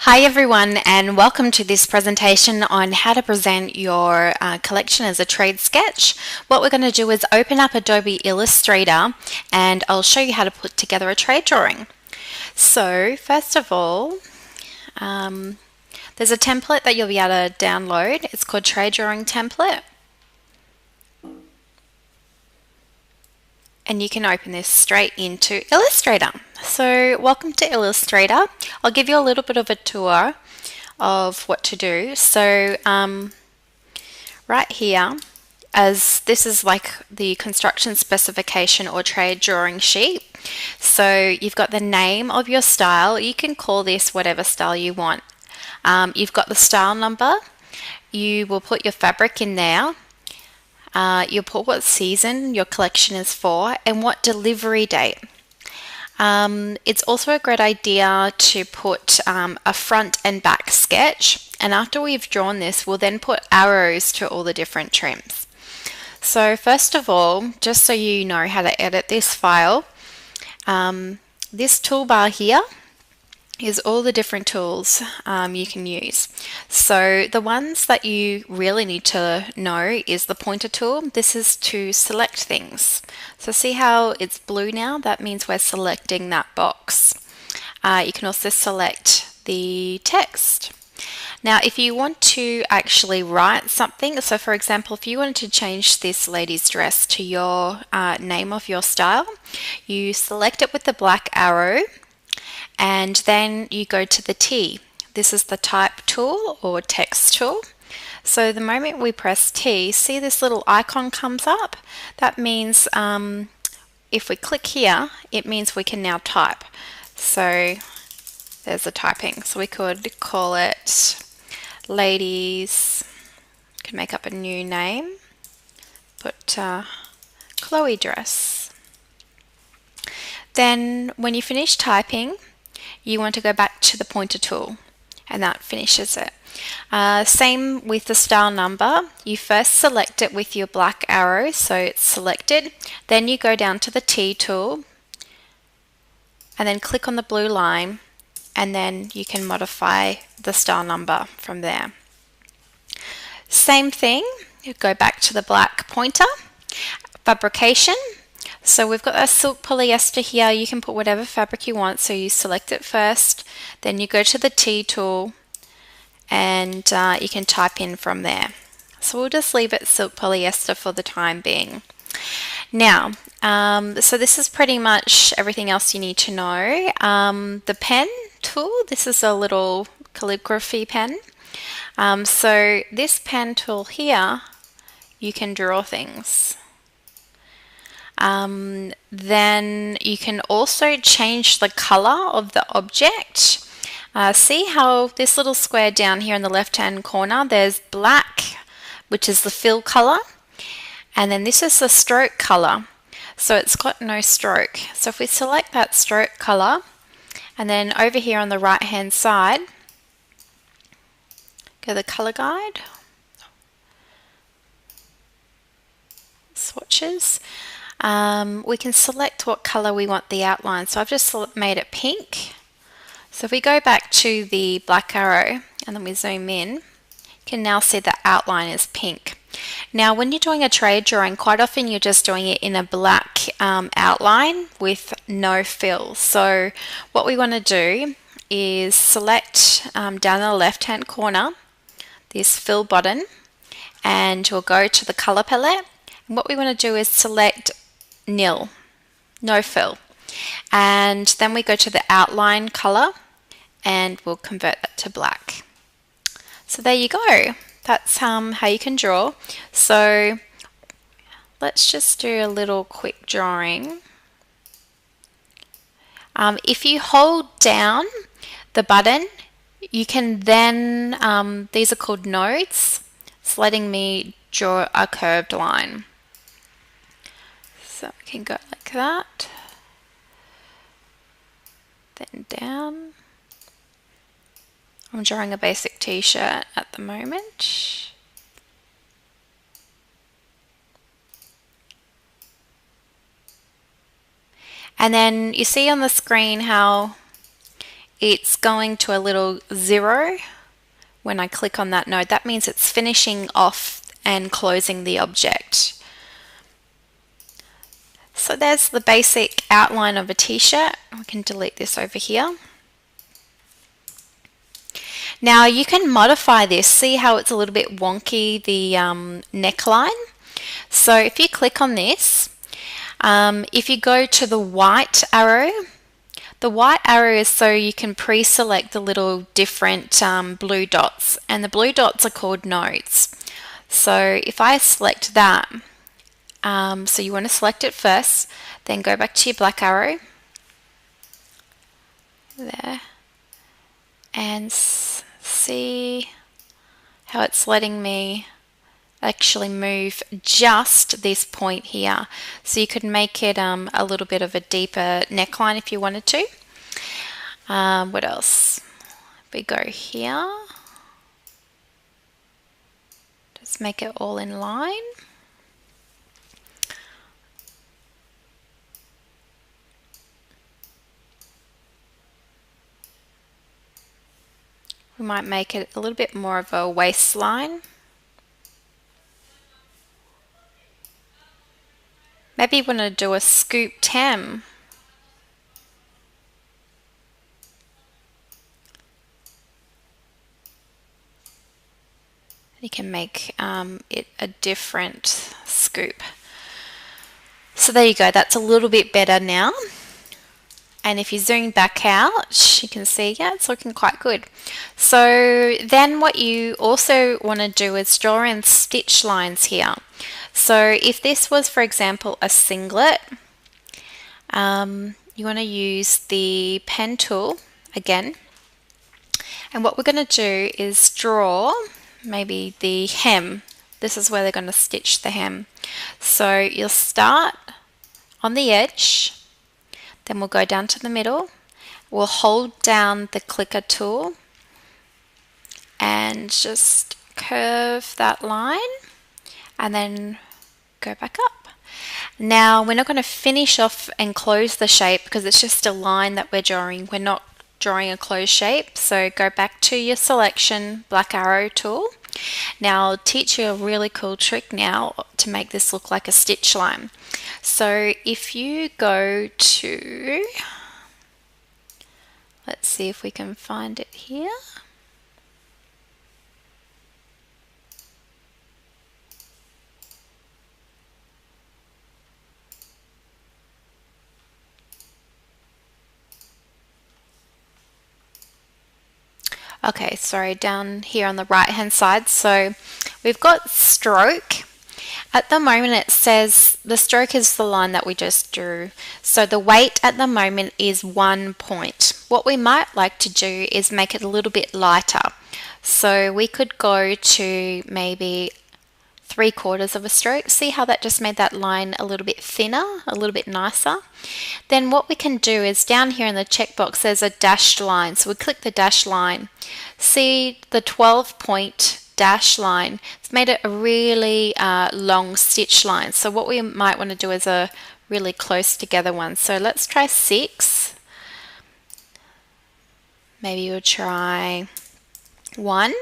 Hi everyone, and welcome to this presentation on how to present your collection as a trade sketch. What we're going to do is open up Adobe Illustrator and I'll show you how to put together a trade drawing. So first of all, there's a template that you'll be able to download. It's called Trade Drawing Template. And you can open this straight into Illustrator. So welcome to Illustrator. I'll give you a little bit of a tour of what to do. So right here, as this is like the construction specification or trade drawing sheet. So you've got the name of your style. You can call this whatever style you want. You've got the style number. You will put your fabric in there. You'll put what season your collection is for and what delivery date. It's also a great idea to put a front and back sketch, and after we've drawn this, we'll then put arrows to all the different trims. So first of all, just so you know how to edit this file, this toolbar here is all the different tools you can use. So the ones that you really need to know is the pointer tool. This is to select things. So see how it's blue now? That means we're selecting that box. You can also select the text. Now if you want to actually write something, so for example if you wanted to change this lady's dress to your name of your style, you select it with the black arrow and then you go to the T. This is the type tool or text tool. So the moment we press T, see this little icon comes up? That means if we click here, it means we can now type. So there's the typing. So we could call it ladies, could make up a new name, put Chloe dress. Then when you finish typing, you want to go back to the pointer tool and that finishes it. Same with the style number. You first select it with your black arrow, so it's selected. Then you go down to the T tool and then click on the blue line, and then you can modify the style number from there. Same thing, you go back to the black pointer. Fabrication. So we've got a silk polyester here. You can put whatever fabric you want. So you select it first, then you go to the T tool and you can type in from there. So we'll just leave it silk polyester for the time being. Now, so this is pretty much everything else you need to know. The pen tool, this is a little calligraphy pen. So this pen tool here, you can draw things. Then you can also change the color of the object. See how this little square down here in the left hand corner, there's black, which is the fill color, and then this is the stroke color, so it's got no stroke. So if we select that stroke color, and then over here on the right hand side, go to the color guide, swatches. We can select what color we want the outline. So I've just made it pink. So if we go back to the black arrow and then we zoom in, you can now see the outline is pink. Now when you're doing a trade drawing, quite often you're just doing it in a black outline with no fill. So what we want to do is select down in the left hand corner this fill button, and we'll go to the color palette. And what we want to do is select nil, no fill, and then we go to the outline color and we'll convert that to black. So there you go. That's how you can draw. So let's just do a little quick drawing. If you hold down the button, you can then, these are called nodes. It's letting me draw a curved line. So we can go like that, then down. I'm drawing a basic t-shirt at the moment. And then you see on the screen how it's going to a little 0 when I click on that node. That means it's finishing off and closing the object. So there's the basic outline of a t-shirt. We can delete this over here. Now you can modify this. See how it's a little bit wonky, the neckline? So if you click on this, if you go to the white arrow is so you can pre-select the little different blue dots, and the blue dots are called nodes. So if I select that, so you want to select it first, then go back to your black arrow, there, and see how it's letting me actually move just this point here. So you could make it a little bit of a deeper neckline if you wanted to. What else? We go here, just make it all in line. We might make it a little bit more of a waistline. Maybe you want to do a scooped hem. You can make it a different scoop. So there you go, that's a little bit better now. And if you zoom back out, you can see, yeah, it's looking quite good. So then what you also want to do is draw in stitch lines here. So if this was, for example, a singlet, you want to use the pen tool again. And what we're going to do is draw maybe the hem. This is where they're going to stitch the hem. So you'll start on the edge, then we'll go down to the middle, we'll hold down the clicker tool and just curve that line and then go back up. Now we're not going to finish off and close the shape because it's just a line that we're drawing. We're not drawing a closed shape. So go back to your selection black arrow tool. Now I'll teach you a really cool trick now to make this look like a stitch line. So if you go to, let's see if we can find it here. Okay, sorry, down here on the right hand side. So we've got stroke. At the moment it says the stroke is the line that we just drew. So the weight at the moment is 1 point. What we might like to do is make it a little bit lighter. So we could go to maybe 3/4 of a stroke. See how that just made that line a little bit thinner, a little bit nicer? Then what we can do is down here in the checkbox there's a dashed line. So we click the dashed line. See the 12-point dash line. It's made it a really long stitch line. So what we might want to do is a really close together one. So let's try 6. Maybe we'll try 1.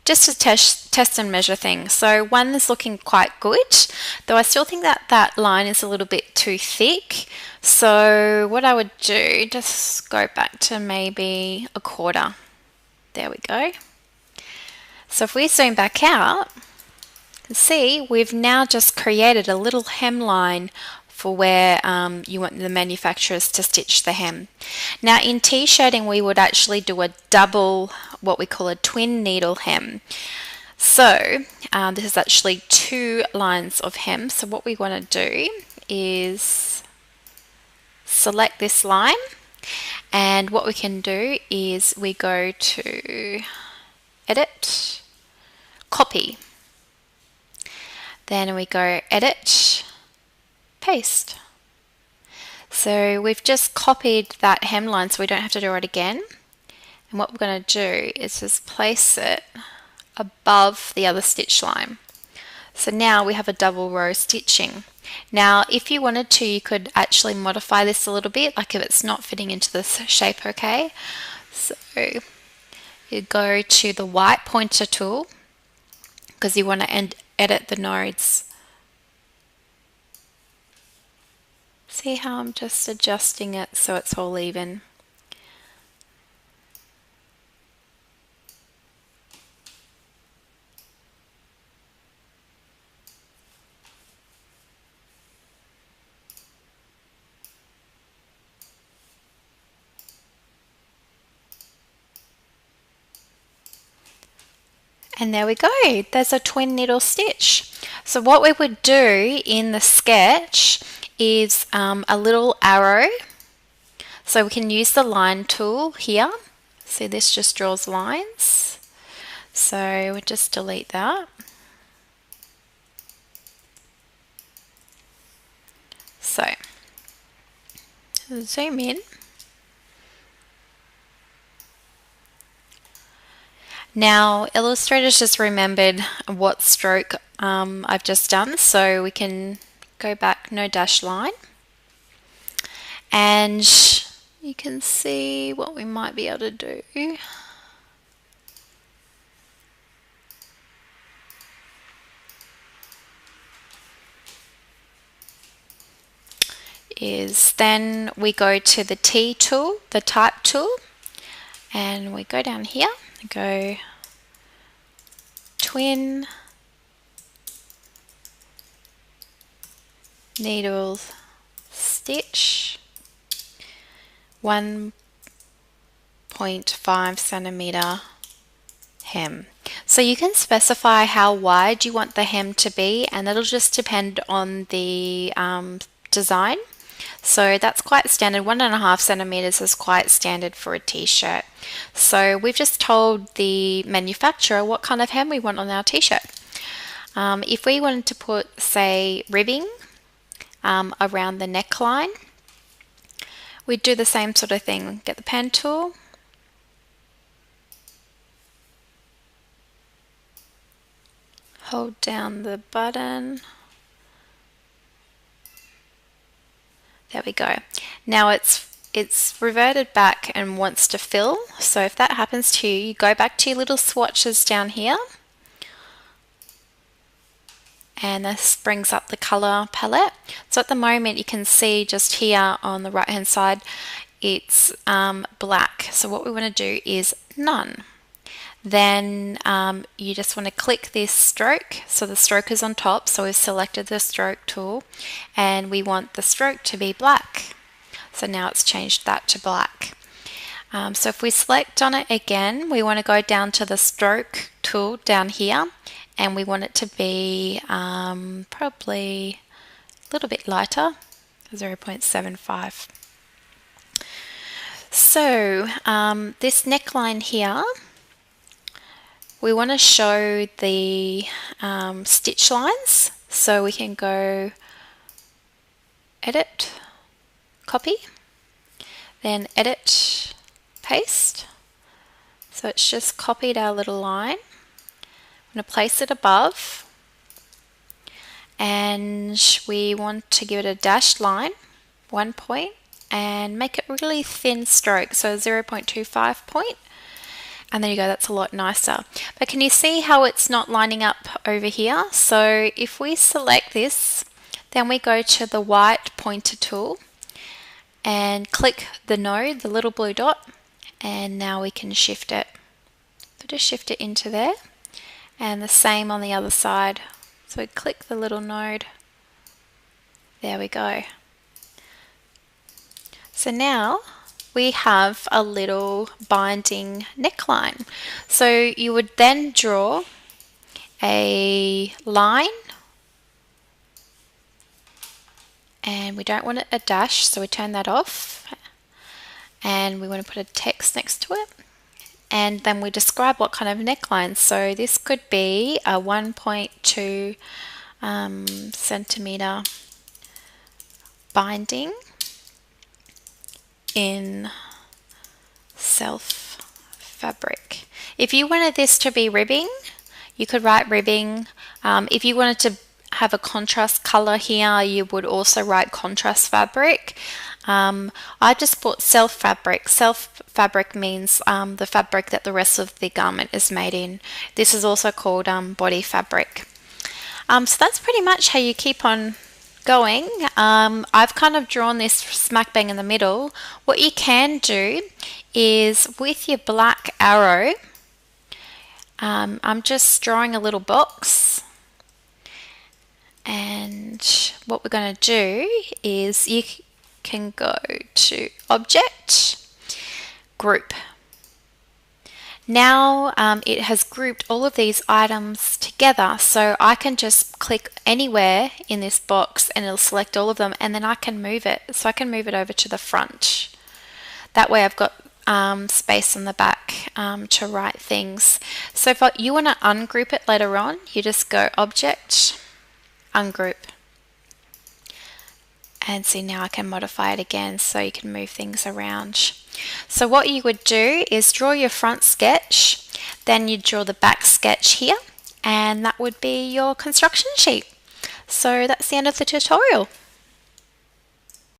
Just to test and measure things. So 1 is looking quite good, though I still think that that line is a little bit too thick. So what I would do, just go back to maybe 1/4. There we go. So if we zoom back out, you can see we've now just created a little hemline for where you want the manufacturers to stitch the hem. Now in t-shirting we would actually do a double, what we call a twin needle hem. So this is actually 2 lines of hem. So what we want to do is select this line, and what we can do is we go to edit, copy, then we go edit, paste. So we've just copied that hemline so we don't have to do it again. And what we're going to do is just place it above the other stitch line. So now we have a double row stitching. Now, if you wanted to, you could actually modify this a little bit, like if it's not fitting into this shape, okay? So you go to the white pointer tool because you want to edit the nodes. See how I'm just adjusting it so it's all even. And there we go, there's a twin needle stitch. So what we would do in the sketch is a little arrow. So we can use the line tool here. See, this just draws lines. So we'll just delete that. So zoom in. Now Illustrator's just remembered what stroke I've just done, so we can go back, no dash line, and you can see what we might be able to do. Is then we go to the T tool, the type tool, and we go down here and go twin needle stitch 1.5 centimeter hem. So you can specify how wide you want the hem to be, and that'll just depend on the design. So that's quite standard. 1.5 centimeters is quite standard for a t-shirt. So we've just told the manufacturer what kind of hem we want on our t-shirt. If we wanted to put, say, ribbing around the neckline, we'd do the same sort of thing. Get the pen tool, hold down the button. There we go. Now it's reverted back and wants to fill. So if that happens to you, you go back to your little swatches down here. And this brings up the color palette. So at the moment you can see just here on the right hand side it's black. So what we want to do is none. Then you just want to click this stroke. So the stroke is on top, so we've selected the stroke tool and we want the stroke to be black. So now it's changed that to black. So if we select on it again, we want to go down to the stroke tool down here and we want it to be probably a little bit lighter, 0.75. So this neckline here, we want to show the stitch lines, so we can go edit, copy, then edit, paste. So it's just copied our little line. I'm going to place it above and we want to give it a dashed line, 1 point, and make it really thin stroke, so 0.25 point. And there you go, that's a lot nicer. But can you see how it's not lining up over here? So if we select this, then we go to the white pointer tool and click the node, the little blue dot, and now we can shift it. So just shift it into there, and the same on the other side. So we click the little node, there we go. So now we have a little binding neckline. So you would then draw a line, and we don't want it a dash, so we turn that off, and we want to put a text next to it, and then we describe what kind of neckline. So this could be a 1.2 centimeter binding in self fabric. If you wanted this to be ribbing, you could write ribbing. If you wanted to have a contrast color here, you would also write contrast fabric. I just put self fabric. Self fabric means the fabric that the rest of the garment is made in. This is also called body fabric. So that's pretty much how you keep on going. I've kind of drawn this smack bang in the middle. What you can do is with your black arrow, I'm just drawing a little box, and what we're going to do is you can go to Object, Group. Now it has grouped all of these items together, so I can just click anywhere in this box and it'll select all of them, and then I can move it. So I can move it over to the front. That way I've got space on the back to write things. So if you want to ungroup it later on, you just go Object, Ungroup. And see, now I can modify it again so you can move things around. So what you would do is draw your front sketch, then you draw the back sketch here, and that would be your construction sheet. So that's the end of the tutorial.